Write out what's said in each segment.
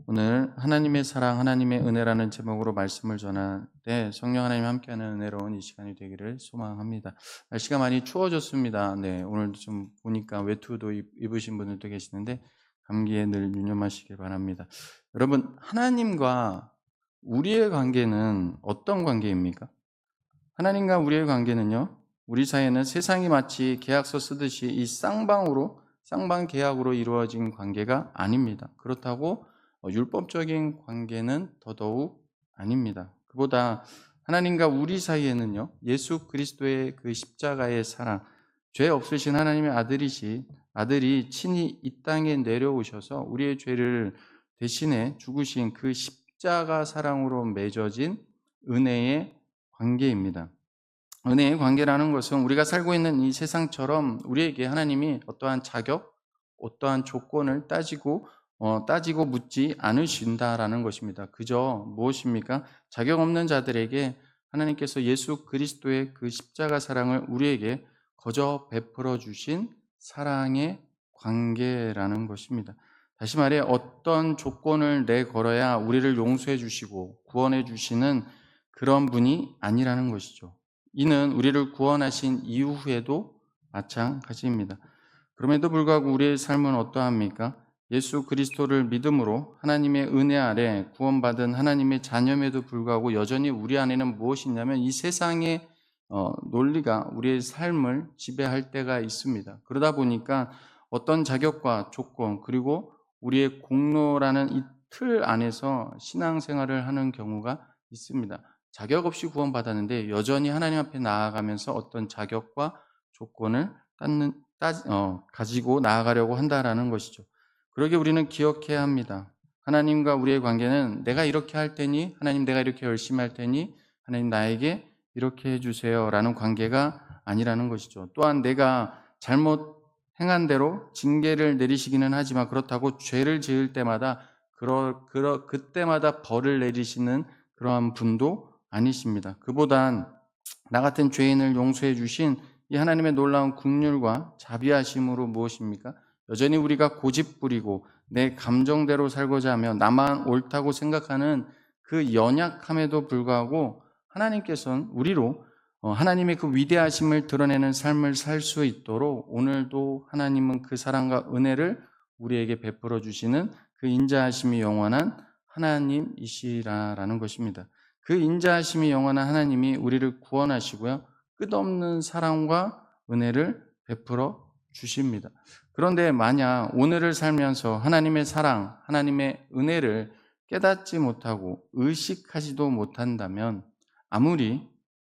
오늘 하나님의 사랑, 하나님의 은혜라는 제목으로 말씀을 전할 때 성령 하나님 함께하는 은혜로운 이 시간이 되기를 소망합니다. 날씨가 많이 추워졌습니다. 네, 오늘도 좀 보니까 외투도 입으신 분들도 계시는데 감기에 늘 유념하시길 바랍니다. 여러분, 하나님과 우리의 관계는 어떤 관계입니까? 하나님과 우리의 관계는요, 우리 사이에는 세상이 마치 계약서 쓰듯이 이 쌍방 계약으로 이루어진 관계가 아닙니다. 그렇다고 율법적인 관계는 더더욱 아닙니다. 그보다 하나님과 우리 사이에는요, 예수 그리스도의 그 십자가의 사랑, 죄 없으신 하나님의 아들이 친히 이 땅에 내려오셔서 우리의 죄를 대신해 죽으신 그 십자가 사랑으로 맺어진 은혜의 관계입니다. 은혜의 관계라는 것은 우리가 살고 있는 이 세상처럼 우리에게 하나님이 어떠한 자격, 어떠한 조건을 따지고 묻지 않으신다라는 것입니다. 그저 무엇입니까? 자격 없는 자들에게 하나님께서 예수 그리스도의 그 십자가 사랑을 우리에게 거저 베풀어 주신 사랑의 관계라는 것입니다. 다시 말해 어떤 조건을 내걸어야 우리를 용서해 주시고 구원해 주시는 그런 분이 아니라는 것이죠. 이는 우리를 구원하신 이후에도 마찬가지입니다. 그럼에도 불구하고 우리의 삶은 어떠합니까? 예수 그리스도를 믿음으로 하나님의 은혜 아래 구원받은 하나님의 자녀임에도 불구하고 여전히 우리 안에는 무엇이 있냐면 이 세상의 논리가 우리의 삶을 지배할 때가 있습니다. 그러다 보니까 어떤 자격과 조건 그리고 우리의 공로라는 이 틀 안에서 신앙생활을 하는 경우가 있습니다. 자격 없이 구원받았는데 여전히 하나님 앞에 나아가면서 어떤 자격과 조건을 가지고 나아가려고 한다라는 것이죠. 그러게 우리는 기억해야 합니다. 하나님과 우리의 관계는 내가 이렇게 할 테니, 하나님 내가 이렇게 열심히 할 테니, 하나님 나에게 이렇게 해주세요 라는 관계가 아니라는 것이죠. 또한 내가 잘못 행한 대로 징계를 내리시기는 하지만 그렇다고 죄를 지을 때마다 그때마다 벌을 내리시는 그러한 분도 아니십니다. 그보단 나 같은 죄인을 용서해 주신 이 하나님의 놀라운 긍휼과 자비하심으로 무엇입니까? 여전히 우리가 고집부리고 내 감정대로 살고자 하며 나만 옳다고 생각하는 그 연약함에도 불구하고 하나님께서는 우리로 하나님의 그 위대하심을 드러내는 삶을 살 수 있도록 오늘도 하나님은 그 사랑과 은혜를 우리에게 베풀어 주시는 그 인자하심이 영원한 하나님이시라는 것입니다. 그 인자하심이 영원한 하나님이 우리를 구원하시고요. 끝없는 사랑과 은혜를 베풀어 주십니다. 그런데 만약 오늘을 살면서 하나님의 사랑, 하나님의 은혜를 깨닫지 못하고 의식하지도 못한다면 아무리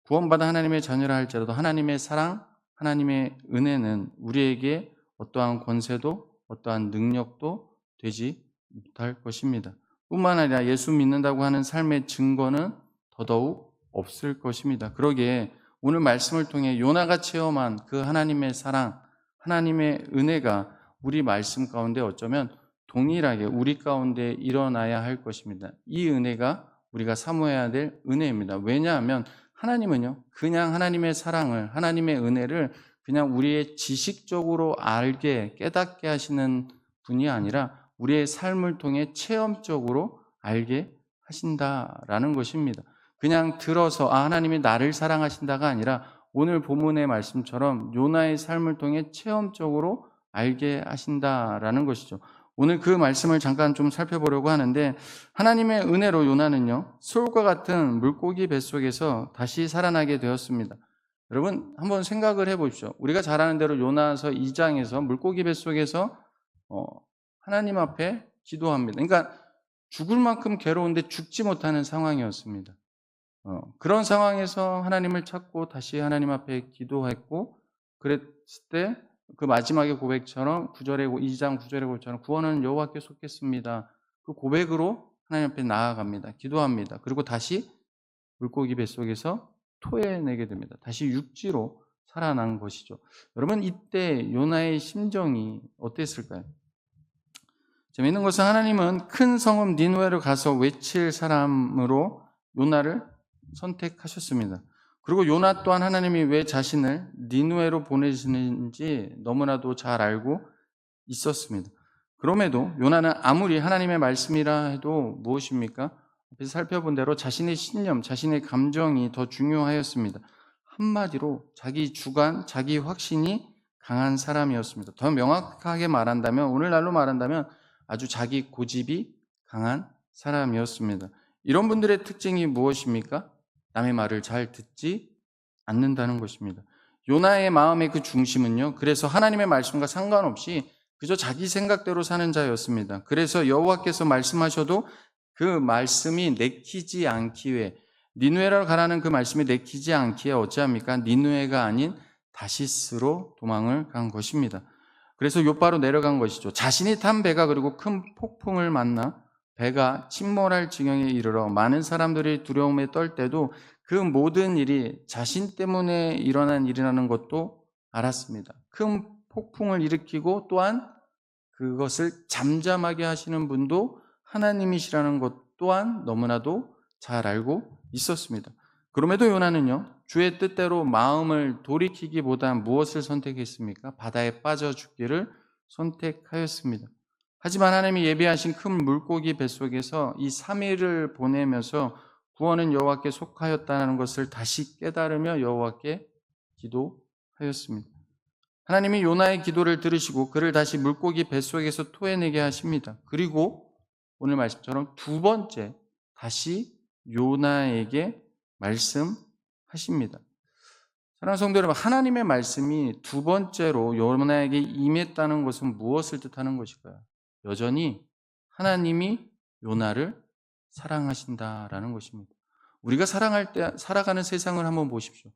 구원받은 하나님의 자녀라 할지라도 하나님의 사랑, 하나님의 은혜는 우리에게 어떠한 권세도 어떠한 능력도 되지 못할 것입니다. 뿐만 아니라 예수 믿는다고 하는 삶의 증거는 더더욱 없을 것입니다. 그러기에 오늘 말씀을 통해 요나가 체험한 그 하나님의 사랑, 하나님의 은혜가 우리 말씀 가운데 어쩌면 동일하게 우리 가운데 일어나야 할 것입니다. 이 은혜가 우리가 사모해야 될 은혜입니다. 왜냐하면 하나님은요, 그냥 하나님의 사랑을, 하나님의 은혜를 그냥 우리의 지식적으로 알게, 깨닫게 하시는 분이 아니라 우리의 삶을 통해 체험적으로 알게 하신다라는 것입니다. 그냥 들어서 하나님이 나를 사랑하신다가 아니라 오늘 본문의 말씀처럼 요나의 삶을 통해 체험적으로 알게 하신다라는 것이죠. 오늘 그 말씀을 잠깐 좀 살펴보려고 하는데 하나님의 은혜로 요나는요, 수올과 같은 물고기 뱃속에서 다시 살아나게 되었습니다. 여러분 한번 생각을 해보십시오. 우리가 잘 아는 대로 요나서 2장에서 물고기 뱃속에서 하나님 앞에 기도합니다. 그러니까 죽을 만큼 괴로운데 죽지 못하는 상황이었습니다. 그런 상황에서 하나님을 찾고 다시 하나님 앞에 기도했고 그랬을 때 그 마지막의 고백처럼 2장 9절의 고백처럼 구원은 여호와께 속했습니다. 그 고백으로 하나님 앞에 나아갑니다. 기도합니다. 그리고 다시 물고기 뱃속에서 토해내게 됩니다. 다시 육지로 살아난 것이죠. 여러분 이때 요나의 심정이 어땠을까요? 재미있는 것은 하나님은 큰 성읍 니느웨로 가서 외칠 사람으로 요나를 선택하셨습니다. 그리고 요나 또한 하나님이 왜 자신을 니느웨로 보내시는지 너무나도 잘 알고 있었습니다. 그럼에도 요나는 아무리 하나님의 말씀이라 해도 무엇입니까? 앞에서 살펴본 대로 자신의 신념, 자신의 감정이 더 중요하였습니다. 한마디로 자기 주관, 자기 확신이 강한 사람이었습니다. 더 명확하게 말한다면, 오늘날로 말한다면 아주 자기 고집이 강한 사람이었습니다. 이런 분들의 특징이 무엇입니까? 남의 말을 잘 듣지 않는다는 것입니다. 요나의 마음의 그 중심은요, 그래서 하나님의 말씀과 상관없이 그저 자기 생각대로 사는 자였습니다. 그래서 여호와께서 말씀하셔도 그 말씀이 내키지 않기 위해, 니누에로 가라는 그 말씀이 내키지 않기에 어찌합니까? 니누에가 아닌 다시스로 도망을 간 것입니다. 그래서 요바로 내려간 것이죠. 자신이 탄 배가 그리고 큰 폭풍을 만나 배가 침몰할 지경에 이르러 많은 사람들이 두려움에 떨 때도 그 모든 일이 자신 때문에 일어난 일이라는 것도 알았습니다. 큰 폭풍을 일으키고 또한 그것을 잠잠하게 하시는 분도 하나님이시라는 것 또한 너무나도 잘 알고 있었습니다. 그럼에도 요나는요, 주의 뜻대로 마음을 돌이키기보다 무엇을 선택했습니까? 바다에 빠져 죽기를 선택하였습니다. 하지만 하나님이 예비하신 큰 물고기 뱃속에서 이 3일을 보내면서 구원은 여호와께 속하였다는 것을 다시 깨달으며 여호와께 기도하였습니다. 하나님이 요나의 기도를 들으시고 그를 다시 물고기 뱃속에서 토해내게 하십니다. 그리고 오늘 말씀처럼 두 번째 다시 요나에게 말씀하십니다. 사랑하는 성도 여러분, 하나님의 말씀이 두 번째로 요나에게 임했다는 것은 무엇을 뜻하는 것일까요? 여전히 하나님이 요나를 사랑하신다라는 것입니다. 우리가 살아가는 세상을 한번 보십시오.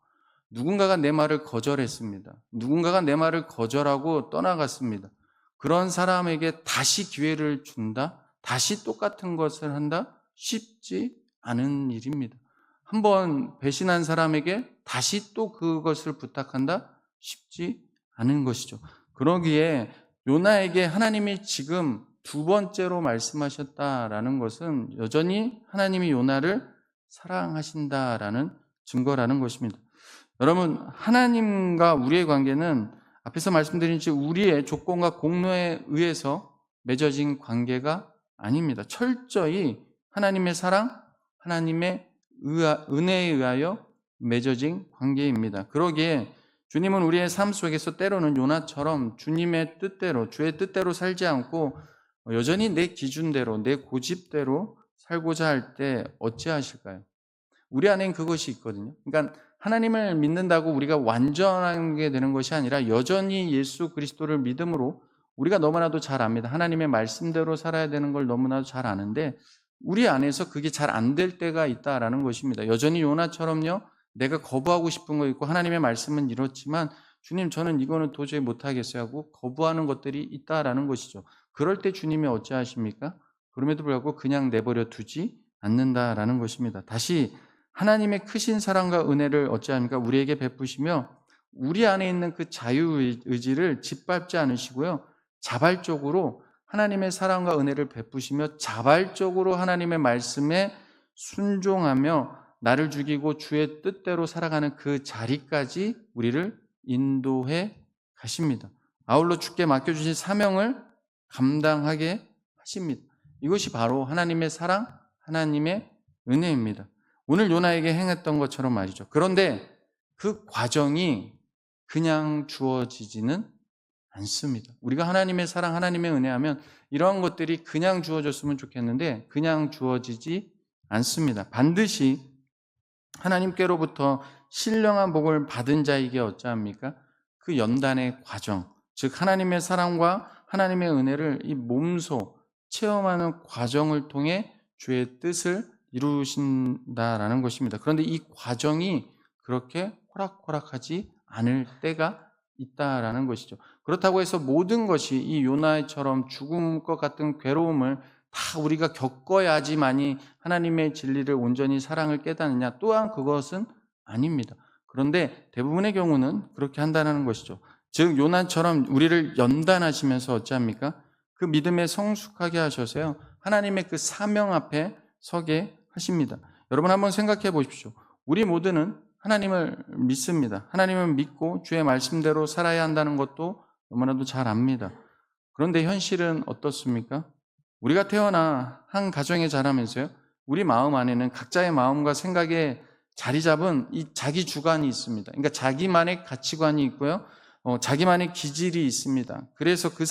누군가가 내 말을 거절했습니다. 누군가가 내 말을 거절하고 떠나갔습니다. 그런 사람에게 다시 기회를 준다? 다시 똑같은 것을 한다? 쉽지 않은 일입니다. 한번 배신한 사람에게 다시 또 그것을 부탁한다? 쉽지 않은 것이죠. 그러기에 요나에게 하나님이 지금 두 번째로 말씀하셨다라는 것은 여전히 하나님이 요나를 사랑하신다라는 증거라는 것입니다. 여러분, 하나님과 우리의 관계는 앞에서 말씀드린 우리의 조건과 공로에 의해서 맺어진 관계가 아닙니다. 철저히 하나님의 사랑, 하나님의 은혜에 의하여 맺어진 관계입니다. 그러기에 주님은 우리의 삶 속에서 때로는 요나처럼 주님의 뜻대로, 주의 뜻대로 살지 않고 여전히 내 기준대로, 내 고집대로 살고자 할 때 어찌하실까요? 우리 안엔 그것이 있거든요. 그러니까 하나님을 믿는다고 우리가 완전하게 되는 것이 아니라 여전히 예수 그리스도를 믿음으로 우리가 너무나도 잘 압니다. 하나님의 말씀대로 살아야 되는 걸 너무나도 잘 아는데 우리 안에서 그게 잘 안 될 때가 있다라는 것입니다. 여전히 요나처럼요, 내가 거부하고 싶은 거 있고 하나님의 말씀은 이렇지만 주님 저는 이거는 도저히 못하겠어요 하고 거부하는 것들이 있다라는 것이죠. 그럴 때 주님이 어찌하십니까? 그럼에도 불구하고 그냥 내버려 두지 않는다라는 것입니다. 다시 하나님의 크신 사랑과 은혜를 어찌합니까? 우리에게 베푸시며 우리 안에 있는 그 자유의지를 짓밟지 않으시고요, 자발적으로 하나님의 사랑과 은혜를 베푸시며 자발적으로 하나님의 말씀에 순종하며 나를 죽이고 주의 뜻대로 살아가는 그 자리까지 우리를 인도해 가십니다. 아울러 주께 맡겨주신 사명을 감당하게 하십니다. 이것이 바로 하나님의 사랑, 하나님의 은혜입니다. 오늘 요나에게 행했던 것처럼 말이죠. 그런데 그 과정이 그냥 주어지지는 않습니다. 우리가 하나님의 사랑, 하나님의 은혜하면 이러한 것들이 그냥 주어졌으면 좋겠는데 그냥 주어지지 않습니다. 반드시 하나님께로부터 신령한 복을 받은 자에게 어찌합니까? 그 연단의 과정, 즉 하나님의 사랑과 하나님의 은혜를 이 몸소 체험하는 과정을 통해 주의 뜻을 이루신다라는 것입니다. 그런데 이 과정이 그렇게 호락호락하지 않을 때가 있다라는 것이죠. 그렇다고 해서 모든 것이 이 요나처럼 죽음과 같은 괴로움을 다 우리가 겪어야지만이 하나님의 진리를 온전히 사랑을 깨닫느냐? 또한 그것은 아닙니다. 그런데 대부분의 경우는 그렇게 한다는 것이죠. 즉 요나처럼 우리를 연단하시면서 어찌합니까? 그 믿음에 성숙하게 하셔서요, 하나님의 그 사명 앞에 서게 하십니다. 여러분 한번 생각해 보십시오. 우리 모두는 하나님을 믿습니다. 하나님을 믿고 주의 말씀대로 살아야 한다는 것도 너무나도 잘 압니다. 그런데 현실은 어떻습니까? 우리가 태어나 한 가정에 자라면서요, 우리 마음 안에는 각자의 마음과 생각에 자리 잡은 이 자기 주관이 있습니다. 그러니까 자기만의 가치관이 있고요, 자기만의 기질이 있습니다. 그래서 그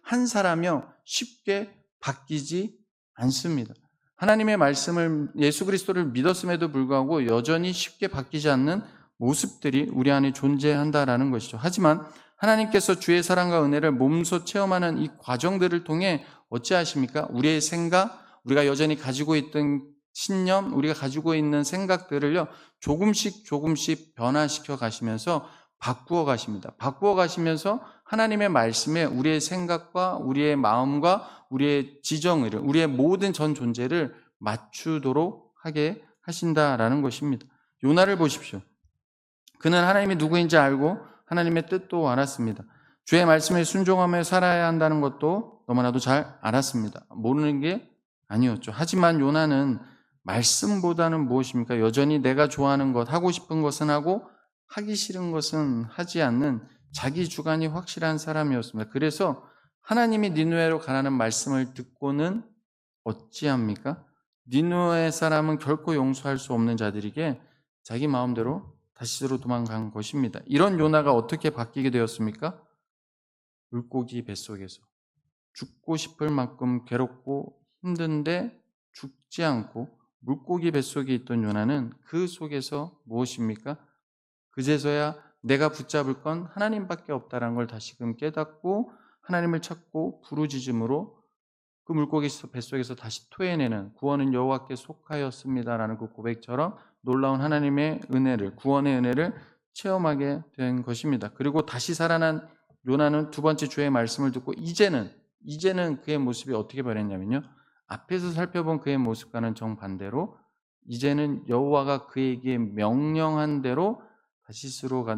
한 사람이요, 쉽게 바뀌지 않습니다. 하나님의 말씀을, 예수 그리스도를 믿었음에도 불구하고 여전히 쉽게 바뀌지 않는 모습들이 우리 안에 존재한다라는 것이죠. 하지만 하나님께서 주의 사랑과 은혜를 몸소 체험하는 이 과정들을 통해 어찌하십니까? 우리의 생각, 우리가 여전히 가지고 있던 신념, 우리가 가지고 있는 생각들을요, 조금씩 변화시켜 가시면서 바꾸어 가십니다. 바꾸어 가시면서 하나님의 말씀에 우리의 생각과 우리의 마음과 우리의 지정을, 우리의 모든 전 존재를 맞추도록 하게 하신다라는 것입니다. 요나를 보십시오. 그는 하나님이 누구인지 알고 하나님의 뜻도 알았습니다. 주의 말씀에 순종하며 살아야 한다는 것도 너무나도 잘 알았습니다. 모르는 게 아니었죠. 하지만 요나는 말씀보다는 무엇입니까? 여전히 내가 좋아하는 것, 하고 싶은 것은 하고 하기 싫은 것은 하지 않는 자기 주관이 확실한 사람이었습니다. 그래서 하나님이 니느웨로 가라는 말씀을 듣고는 어찌합니까? 니느웨 사람은 결코 용서할 수 없는 자들에게 자기 마음대로 다시스로 도망간 것입니다. 이런 요나가 어떻게 바뀌게 되었습니까? 물고기 뱃속에서 죽고 싶을 만큼 괴롭고 힘든데 죽지 않고 물고기 뱃속에 있던 요나는 그 속에서 무엇입니까? 그제서야 내가 붙잡을 건 하나님밖에 없다는 걸 다시금 깨닫고 하나님을 찾고 부르짖음으로 그 물고기 뱃속에서 다시 토해내는, 구원은 여호와께 속하였습니다라는 그 고백처럼 놀라운 하나님의 은혜를, 구원의 은혜를 체험하게 된 것입니다. 그리고 다시 살아난 요나는 두 번째 주의 말씀을 듣고 이제는 그의 모습이 어떻게 변했냐면요, 앞에서 살펴본 그의 모습과는 정반대로 이제는 여호와가 그에게 명령한 대로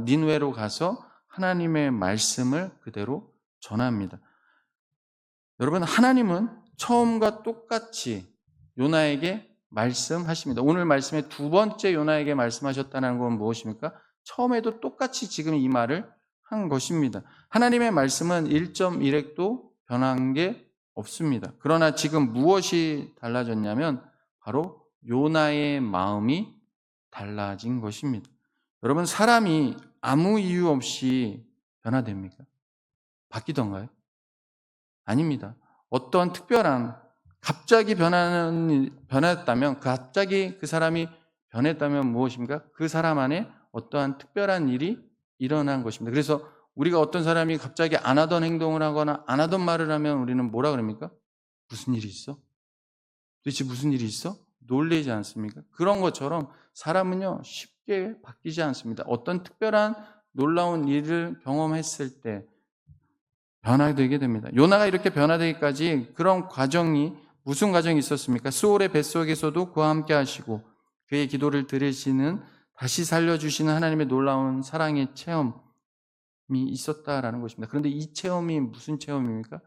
니느웨로 가서 하나님의 말씀을 그대로 전합니다. 여러분, 하나님은 처음과 똑같이 요나에게 말씀하십니다. 오늘 말씀의 두 번째 요나에게 말씀하셨다는 건 무엇입니까? 처음에도 똑같이 지금 이 말을 한 것입니다. 하나님의 말씀은 1.1핵도 변한 게 없습니다. 그러나 지금 무엇이 달라졌냐면 바로 요나의 마음이 달라진 것입니다. 여러분, 사람이 아무 이유 없이 변화됩니까? 바뀌던가요? 아닙니다. 어떠한 특별한 갑자기 변했다면, 갑자기 그 사람이 변했다면 무엇입니까? 그 사람 안에 어떠한 특별한 일이 일어난 것입니다. 그래서 우리가 어떤 사람이 갑자기 안 하던 행동을 하거나 안 하던 말을 하면 우리는 뭐라 그럽니까? 무슨 일이 있어? 도대체 무슨 일이 있어? 놀라지 않습니까? 그런 것처럼 사람은요, 쉽게 바뀌지 않습니다. 어떤 특별한 놀라운 일을 경험했을 때 변화되게 됩니다. 요나가 이렇게 변화되기까지 그런 과정이, 무슨 과정이 있었습니까? 수올의 뱃속에서도 그와 함께 하시고 그의 기도를 들으시는, 다시 살려주시는 하나님의 놀라운 사랑의 체험이 있었다라는 것입니다. 그런데 이 체험이 무슨 체험입니까?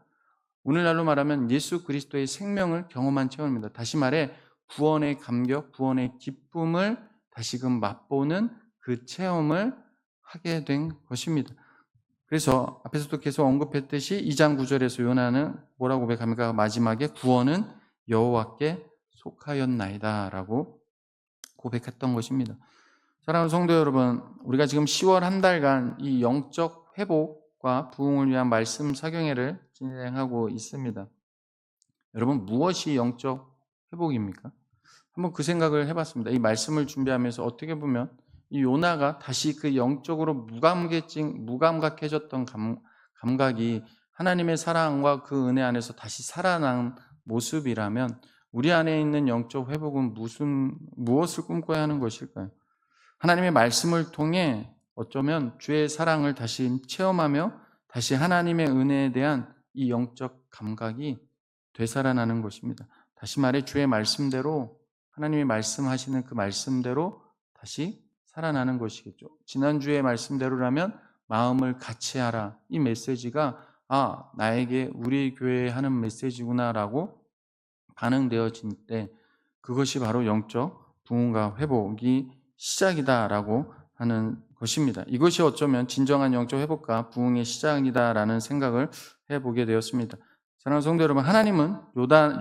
오늘날로 말하면 예수 그리스도의 생명을 경험한 체험입니다. 다시 말해 구원의 감격, 구원의 기쁨을 다시금 맛보는 그 체험을 하게 된 것입니다. 그래서 앞에서도 계속 언급했듯이 2장 9절에서 요나는 뭐라고 고백합니까? 마지막에 구원은 여호와께 속하였나이다 라고 고백했던 것입니다. 사랑하는 성도 여러분, 우리가 지금 10월 한 달간 이 영적 회복과 부흥을 위한 말씀 사경회를 진행하고 있습니다. 여러분, 무엇이 영적 회복입니까? 한번 그 생각을 해봤습니다. 이 말씀을 준비하면서 어떻게 보면 이 요나가 다시 그 영적으로 무감각해졌던 감각이 하나님의 사랑과 그 은혜 안에서 다시 살아난 모습이라면 우리 안에 있는 영적 회복은 무엇을 꿈꿔야 하는 것일까요? 하나님의 말씀을 통해 어쩌면 주의 사랑을 다시 체험하며 다시 하나님의 은혜에 대한 이 영적 감각이 되살아나는 것입니다. 다시 말해 주의 말씀대로, 하나님이 말씀하시는 그 말씀대로 다시 살아나는 것이겠죠. 지난주의 말씀대로라면 마음을 같이 하라. 이 메시지가 나에게 우리 교회에 하는 메시지구나라고 반응되어질 때 그것이 바로 영적 부흥과 회복이 시작이다라고 하는 것입니다. 이것이 어쩌면 진정한 영적 회복과 부흥의 시작이다라는 생각을 해보게 되었습니다. 사랑하는 성도 여러분, 하나님은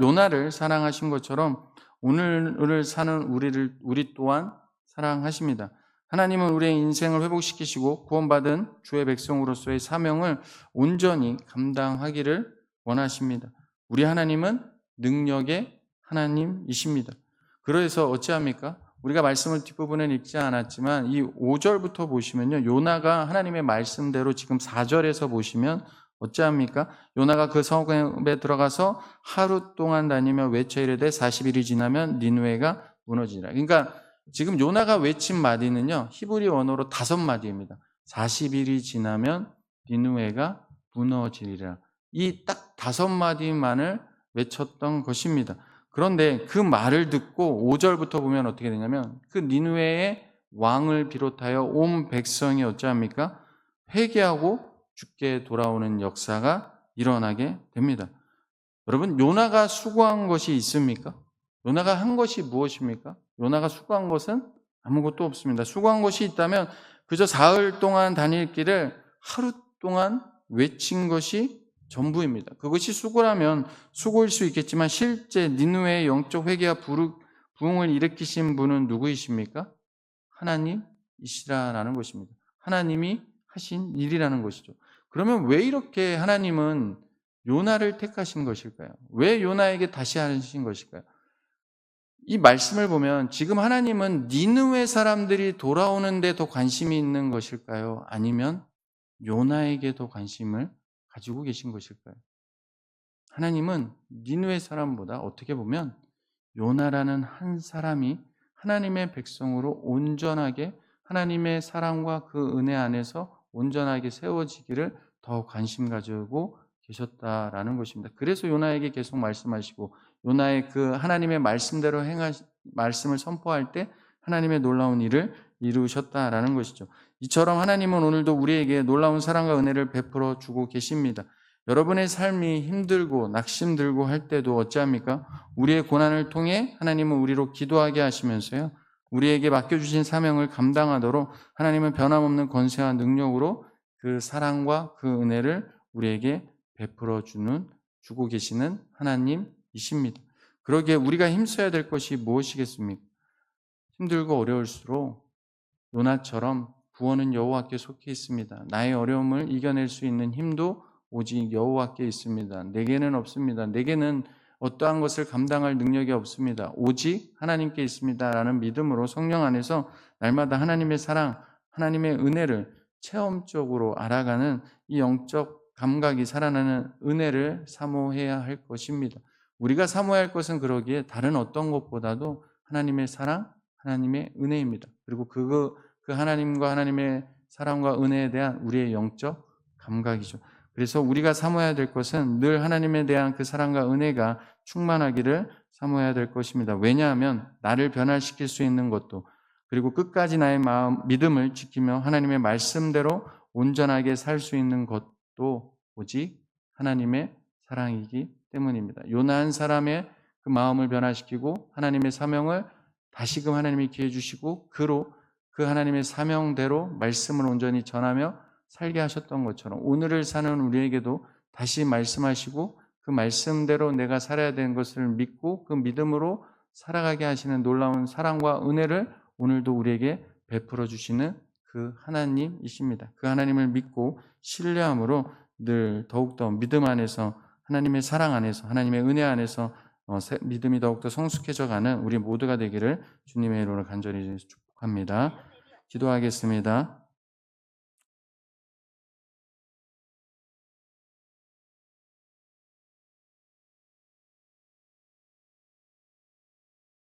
요나를 사랑하신 것처럼 오늘을 사는 우리 또한 사랑하십니다. 하나님은 우리의 인생을 회복시키시고 구원받은 주의 백성으로서의 사명을 온전히 감당하기를 원하십니다. 우리 하나님은 능력의 하나님이십니다. 그래서 어찌합니까? 우리가 말씀을 뒷부분에 읽지 않았지만 이 5절부터 보시면요, 요나가 하나님의 말씀대로 지금 4절에서 보시면 어찌합니까? 요나가 그 성읍에 들어가서 하루 동안 다니며 외쳐 이르되 40일이 지나면 니느웨가 무너지리라. 그러니까 지금 요나가 외친 마디는요, 히브리 언어로 5마디입니다. 40일이 지나면 니느웨가 무너지리라. 이 딱 5마디만을 외쳤던 것입니다. 그런데 그 말을 듣고 5절부터 보면 어떻게 되냐면 그 니느웨의 왕을 비롯하여 온 백성이 어찌합니까? 회개하고 죽게 돌아오는 역사가 일어나게 됩니다. 여러분, 요나가 수고한 것이 있습니까? 요나가 한 것이 무엇입니까? 요나가 수고한 것은 아무것도 없습니다. 수고한 것이 있다면 그저 사흘 동안 다닐 길을 하루 동안 외친 것이 전부입니다. 그것이 수고라면 수고일 수 있겠지만 실제 니느웨의 영적 회개와 부흥을 일으키신 분은 누구이십니까? 하나님이시라는 것입니다. 하나님이 하신 일이라는 것이죠. 그러면 왜 이렇게 하나님은 요나를 택하신 것일까요? 왜 요나에게 다시 하신 것일까요? 이 말씀을 보면 지금 하나님은 니느웨 사람들이 돌아오는데 더 관심이 있는 것일까요? 아니면 요나에게 더 관심을 가지고 계신 것일까요? 하나님은 니느웨 사람보다 어떻게 보면 요나라는 한 사람이 하나님의 백성으로 온전하게 하나님의 사랑과 그 은혜 안에서 온전하게 세워지기를 더 관심 가지고 계셨다라는 것입니다. 그래서 요나에게 계속 말씀하시고 요나의 그 하나님의 말씀대로 말씀을 선포할 때 하나님의 놀라운 일을 이루셨다라는 것이죠. 이처럼 하나님은 오늘도 우리에게 놀라운 사랑과 은혜를 베풀어 주고 계십니다. 여러분의 삶이 힘들고 낙심들고 할 때도 어찌합니까? 우리의 고난을 통해 하나님은 우리로 기도하게 하시면서요, 우리에게 맡겨주신 사명을 감당하도록 하나님은 변함없는 권세와 능력으로 그 사랑과 그 은혜를 우리에게 베풀어 주고 계시는 하나님이십니다. 그러기에 우리가 힘써야 될 것이 무엇이겠습니까? 힘들고 어려울수록 요나처럼 구원은 여호와께 속해 있습니다. 나의 어려움을 이겨낼 수 있는 힘도 오직 여호와께 있습니다. 내게는 없습니다. 내게는 어떠한 것을 감당할 능력이 없습니다. 오직 하나님께 있습니다. 라는 믿음으로 성령 안에서 날마다 하나님의 사랑, 하나님의 은혜를 체험적으로 알아가는 이 영적 감각이 살아나는 은혜를 사모해야 할 것입니다. 우리가 사모해야 할 것은 그러기에 다른 어떤 것보다도 하나님의 사랑, 하나님의 은혜입니다. 그리고 그 하나님과 하나님의 사랑과 은혜에 대한 우리의 영적 감각이죠. 그래서 우리가 사모해야 될 것은 늘 하나님에 대한 그 사랑과 은혜가 충만하기를 사모해야 될 것입니다. 왜냐하면 나를 변화시킬 수 있는 것도, 그리고 끝까지 나의 믿음을 지키며 하나님의 말씀대로 온전하게 살 수 있는 것도 오직 하나님의 사랑이기 때문입니다. 요나 한 사람의 그 마음을 변화시키고 하나님의 사명을 다시금 하나님이 기회 주시고 그 하나님의 사명대로 말씀을 온전히 전하며 살게 하셨던 것처럼 오늘을 사는 우리에게도 다시 말씀하시고 그 말씀대로 내가 살아야 되는 것을 믿고 그 믿음으로 살아가게 하시는 놀라운 사랑과 은혜를 오늘도 우리에게 베풀어 주시는 그 하나님이십니다. 그 하나님을 믿고 신뢰함으로 늘 더욱더 믿음 안에서 하나님의 사랑 안에서 하나님의 은혜 안에서 믿음이 더욱더 성숙해져가는 우리 모두가 되기를 주님의 이름으로 간절히 축복합니다. 기도하겠습니다.